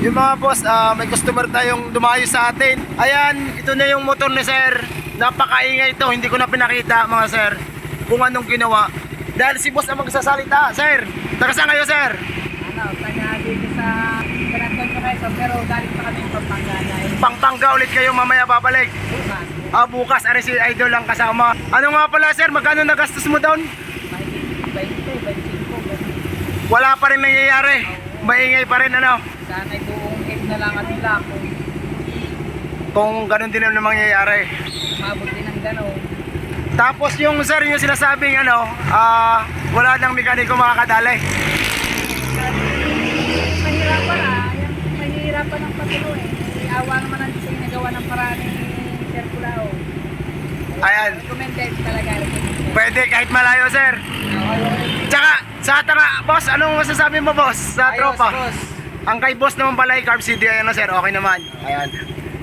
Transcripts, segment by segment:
Yung mga boss, may customer tayong dumayo sa atin. Ayan, ito na yung motor ni sir. Napakaingay ito, hindi ko na pinakita mga sir kung anong ginawa. Dahil si boss ang magsasalita. Sir, taga saan kayo sir? Taga dito sa Canton Quezon, pero galing pa kami Pampanga. Pampanga ulit kayo, mamaya babalik. Bukas. Bukas, ari si Idol lang kasama. Ano nga pala sir, magkano nagastos mo doon? 20, 25. Wala pa rin nangyayari. Maingay pa rin ano. Sana'y buong head na lang at nila Kung ganun din ang mangyayari. mabot din ng gano'n. Tapos yung sir, yung sinasabing ano, wala nang mekaniko makakadali. Mahirapan mahirapan ang patuloy eh. Awa naman ang design na gawa ng paraan ni Sir Kulao. Ayan. Recommended talaga. Pwede kahit malayo sir. Tsaka, sa tanga, boss, anong masasabi mo boss sa tropa? Ang kay boss naman pala ay Carb City, ayan na sir, okay naman. Ayan.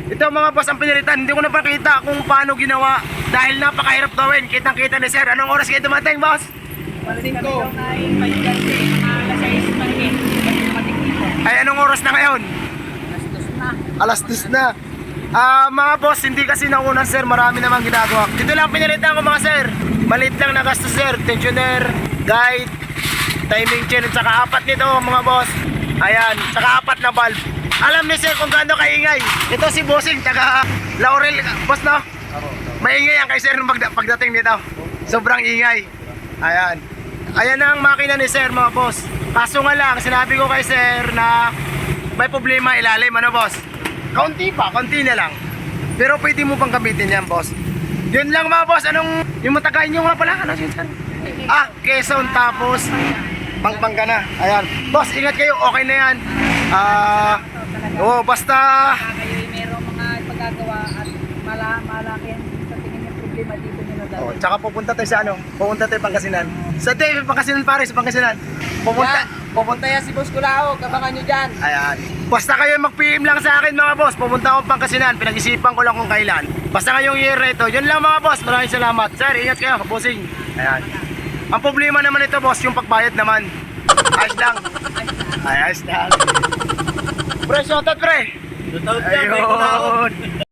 Ito mga boss ang pinilitan, hindi ko na pakita kung paano ginawa. Dahil napakahirap gawin, kitang kita ni sir. Anong oras kayo dumating boss? Malasing ko. Ay, pagigante, alas 6 paningin. Ay anong oras na ngayon? Alas 2 na. Alas 10 na. Mga boss, hindi kasi naunang sir, marami namang ginagawa. Dito lang pinilitan ko mga sir. Maliit lang na gastos sir, tensioner, guide, timing chain, at saka 4 nito mga boss. Ayan, saka 4 na valve. Alam ni sir kung gaano kaingay. Ito si Bossing, taga Laurel, boss no? Maingay ang kay sir pagdating dito. Sobrang ingay. Ayan. Ayan ang makina ni sir mga boss. Kaso nga lang, sinabi ko kay sir na may problema ilalim, ano boss? Kaunti pa, kaunti na lang. Pero pwede mo pang gamitin yan boss. Yun lang mga boss, anong yung matagayin nyo nga pala? Ano yun sir? Quezon tapos Pampanga na. Ayan. Boss, ingat kayo, okay na yan. Basta Kayo merong mga pagagawa at malaki yan sa tingin yung problema dito nila dati. tsaka pupunta tayo sa ano? Pupunta tayo Pangasinan. Sa tayo Pangasinan pare, sa Pangasinan. Pupunta yan si Boss Kulao, kabangan nyo dyan. Ayan. Basta kayo mag-PM lang sa akin mga boss. Pupunta akong Pangasinan. Pinag-isipan ko lang kung kailan. Basta ngayong year na ito. Yun lang mga boss. Maraming salamat. Sir, ingat kayo. Bossing. Ayan. Ang problema naman ito boss, yung pagbayad naman. Ayos lang. Ayos lang. Pre, shoutout pre. Shoutout yan, may kunaon. Ayun.